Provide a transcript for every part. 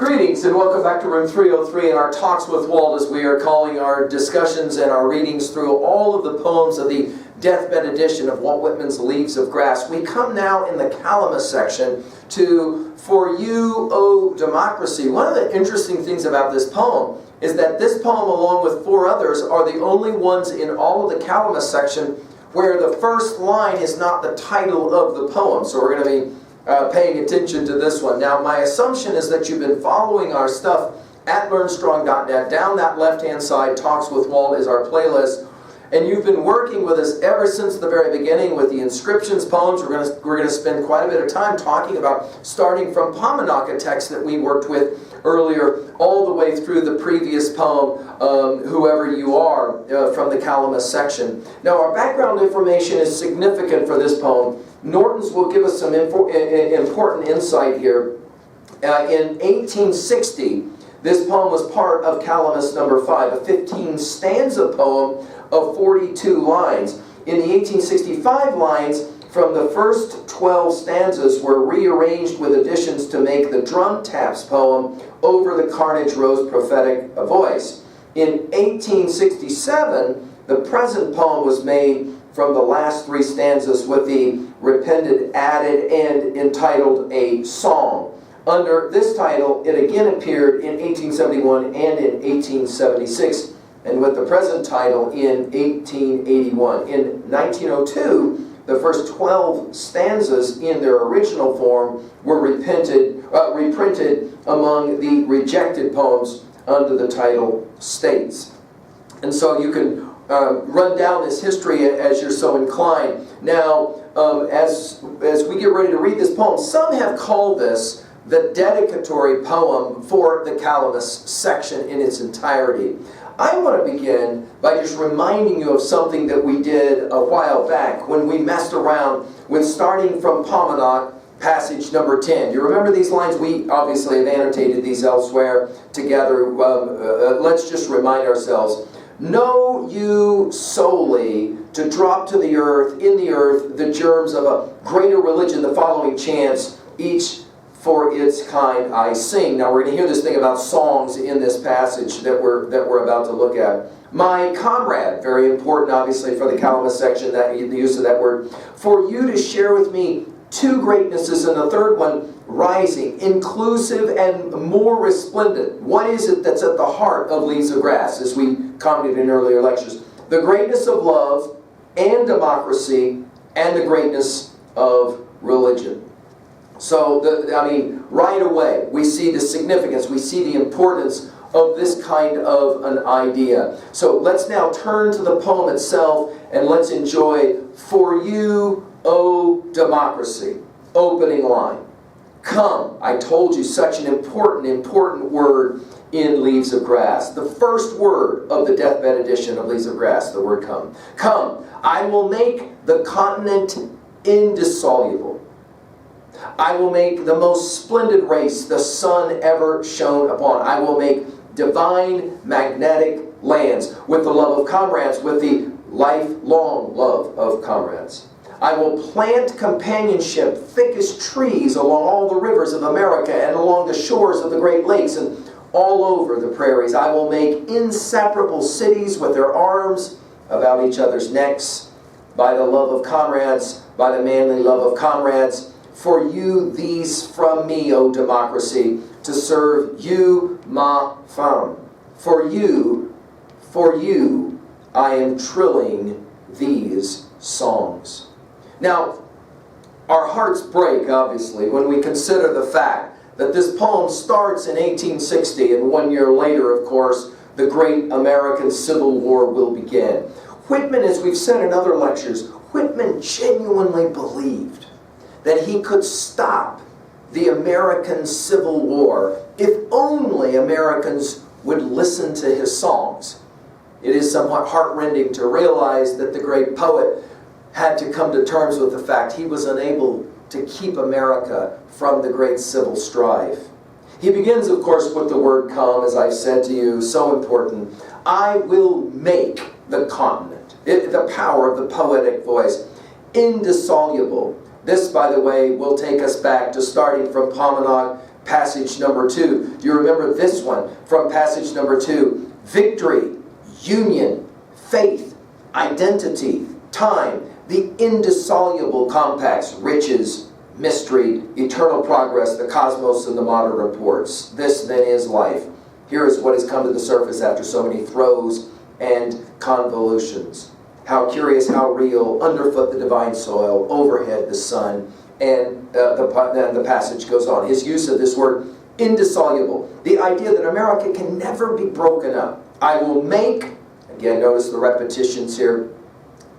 Greetings and welcome back to room 303 and our Talks with Walt, as we are calling our discussions and our readings through all of the poems of the deathbed edition of Walt Whitman's Leaves of Grass. We come now in the Calamus section to For You, O Democracy. One of the interesting things about this poem is that this poem, along with four others, are the only ones in all of the Calamus section where the first line is not the title of the poem. So we're going to be paying attention to this one. Now, my assumption is that you've been following our stuff at learnstrong.net. Down that left-hand side, Talks with Walt is our playlist. And you've been working with us ever since the very beginning with the inscriptions poems. We're going to spend quite a bit of time talking about starting from Paumanok, a text that we worked with earlier, all the way through the previous poem, Whoever You Are, from the Calamus section. Now, our background information is significant for this poem. Norton's will give us some important insight here. In 1860, this poem was part of Calamus number 5, a 15-stanza poem of 42 lines. In the 1865 lines, from the first 12 stanzas were rearranged with additions to make the drum taps poem Over the Carnage Rose prophetic voice. In 1867, the present poem was made from the last three stanzas with the repented added and entitled A Song. Under this title, it again appeared in 1871 and in 1876, and with the present title in 1881. In 1902, the first 12 stanzas in their original form were reprinted among the rejected poems under the title States. And so you can run down this history as you're so inclined. Now, as we get ready to read this poem, some have called this the dedicatory poem for the Calamus section in its entirety. I want to begin by just reminding you of something that we did a while back when we messed around with starting from Paumanok, passage number 10. You remember these lines? We obviously have annotated these elsewhere together. Let's just remind ourselves. Know you solely to drop to the earth, in the earth, the germs of a greater religion, the following chants, each for its kind I sing. Now we're going to hear this thing about songs in this passage that we're about to look at. My comrade, very important obviously for the Calamus section, that the use of that word. For you to share with me two greatnesses, and the third one, rising, inclusive, and more resplendent. What is it that's at the heart of Leaves of Grass, as we commented in earlier lectures? The greatness of love and democracy and the greatness of religion. So, right away, we see the significance, we see the importance of this kind of an idea. So let's now turn to the poem itself and let's enjoy For You, O Democracy. Opening line. Come, I told you, such an important word in Leaves of Grass. The first word of the deathbed edition of Leaves of Grass, the word come. Come, I will make the continent indissoluble. I will make the most splendid race the sun ever shone upon. I will make divine magnetic lands with the love of comrades, with the lifelong love of comrades. I will plant companionship thick as trees along all the rivers of America and along the shores of the Great Lakes and all over the prairies. I will make inseparable cities with their arms about each other's necks by the love of comrades, by the manly love of comrades. For you, these from me, O democracy, to serve you, ma femme. For you, I am trilling these songs. Now, our hearts break, obviously, when we consider the fact that this poem starts in 1860, and 1 year later, of course, the great American Civil War will begin. Whitman, as we've said in other lectures, Whitman genuinely believed that he could stop the American Civil War if only Americans would listen to his songs. It is somewhat heartrending to realize that the great poet had to come to terms with the fact he was unable to keep America from the great civil strife. He begins, of course, with the word come, as I've said to you, so important. I will make the continent. The power of the poetic voice. Indissoluble. This, by the way, will take us back to starting from Paumanok, passage number 2. Do you remember this one from passage number 2? Victory, union, faith, identity, time, the indissoluble compacts, riches, mystery, eternal progress, the cosmos, and the modern reports. This then is life. Here is what has come to the surface after so many throes and convolutions. How curious, how real, underfoot the divine soil, overhead the sun, and the passage goes on. His use of this word, indissoluble, the idea that America can never be broken up. I will make, again, notice the repetitions here,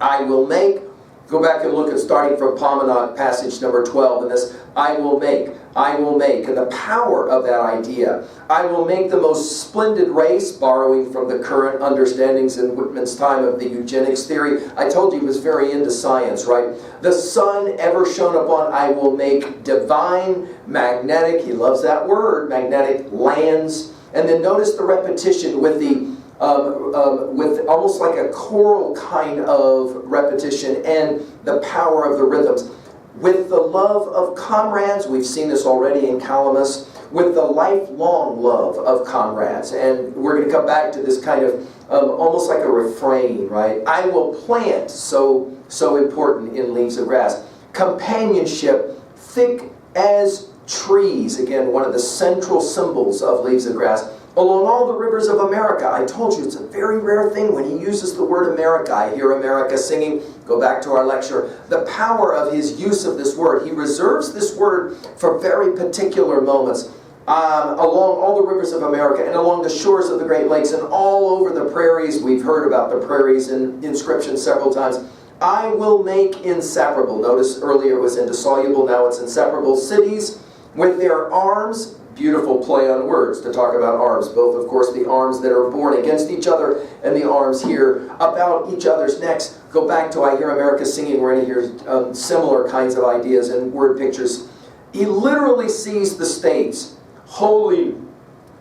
I will make, go back and look at starting from Paumanok, passage number 12, and this, I will make, and the power of that idea. I will make the most splendid race, borrowing from the current understandings in Whitman's time of the eugenics theory. I told you he was very into science, right? The sun ever shone upon, I will make divine, magnetic, he loves that word, magnetic lands. And then notice the repetition with the with almost like a choral kind of repetition and the power of the rhythms. With the love of comrades, we've seen this already in Calamus, with the lifelong love of comrades. And we're going to come back to this kind of almost like a refrain, right? I will plant, so important in Leaves of Grass. Companionship, thick as trees, again, one of the central symbols of Leaves of Grass. Along all the rivers of America. I told you it's a very rare thing when he uses the word America. I hear America singing. Go back to our lecture. The power of his use of this word. He reserves this word for very particular moments. Along all the rivers of America and along the shores of the Great Lakes and all over the prairies. We've heard about the prairies in inscriptions several times. I will make inseparable. Notice earlier it was indissoluble. Now it's inseparable. Cities with their arms. Beautiful play on words to talk about arms. Both, of course, the arms that are born against each other and the arms here about each other's necks. Go back to I Hear America Singing. We're going to hear similar kinds of ideas and word pictures. He literally sees the states holding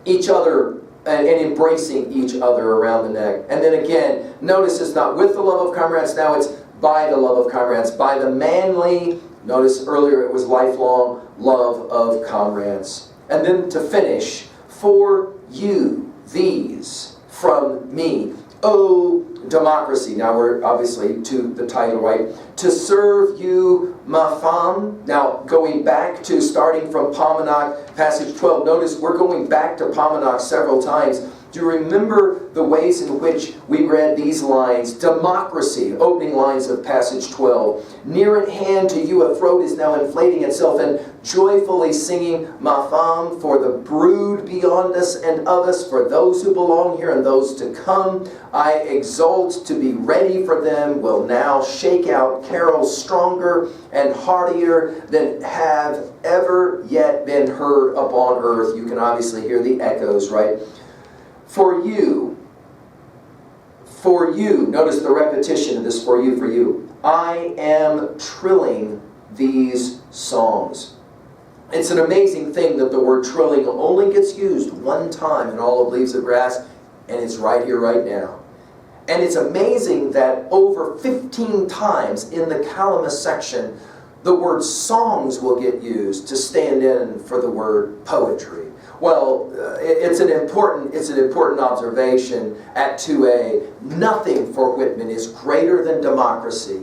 each other and embracing each other around the neck. And then again, notice it's not with the love of comrades. Now it's by the love of comrades. By the manly, notice earlier it was lifelong love of comrades. And then to finish, for you, these, from me, O democracy. Now we're obviously to the title, right? To serve you, ma femme. Now going back to, starting from Paumanok, passage 12. Notice we're going back to Paumanok several times. Do you remember the ways in which we read these lines? Democracy, opening lines of passage 12. Near at hand to you a throat is now inflating itself and joyfully singing, ma femme, for the brood beyond us and of us, for those who belong here and those to come. I exult to be ready for them, will now shake out carols stronger and heartier than have ever yet been heard upon earth. You can obviously hear the echoes, right? For you, notice the repetition of this for you. I am trilling these songs. It's an amazing thing that the word trilling only gets used one time in all of Leaves of Grass, and it's right here, right now. And it's amazing that over 15 times in the Calamus section, the word songs will get used to stand in for the word poetry. Well, it's an important observation at 2a. Nothing for Whitman is greater than democracy.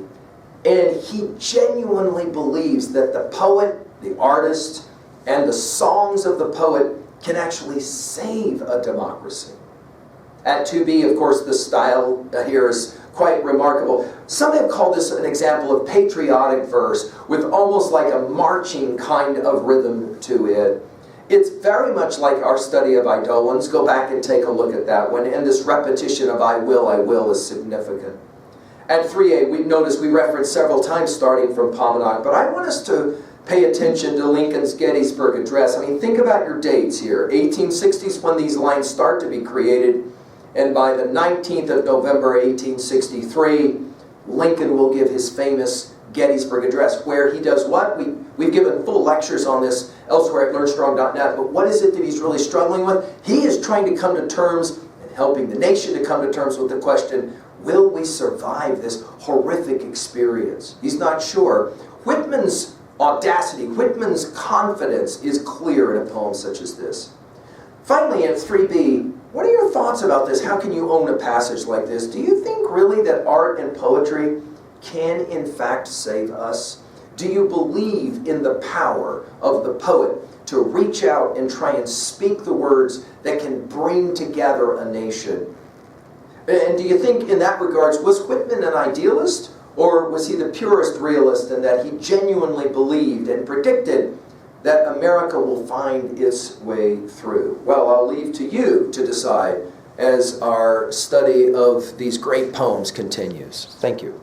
And he genuinely believes that the poet, the artist, and the songs of the poet can actually save a democracy. At 2b, of course, the style here is quite remarkable. Some have called this an example of patriotic verse with almost like a marching kind of rhythm to it. It's very much like our study of eidolons. Go back and take a look at that one. And this repetition of I will is significant. At 3a, we notice we referenced several times starting from Paumanok, but I want us to pay attention to Lincoln's Gettysburg Address. I mean, think about your dates here. 1860s when these lines start to be created, and by the 19th of November, 1863, Lincoln will give his famous Gettysburg Address, where he does what? We've given full lectures on this elsewhere at learnstrong.net, but what is it that he's really struggling with? He is trying to come to terms and helping the nation to come to terms with the question, will we survive this horrific experience? He's not sure. Whitman's audacity. Whitman's confidence is clear in a poem such as this. Finally, in 3b, what are your thoughts about this? How can you own a passage like this? Do you think really that art and poetry can in fact save us? Do you believe in the power of the poet to reach out and try and speak the words that can bring together a nation? And do you think in that regards, was Whitman an idealist? Or was he the purest realist in that he genuinely believed and predicted that America will find its way through? Well, I'll leave to you to decide as our study of these great poems continues. Thank you.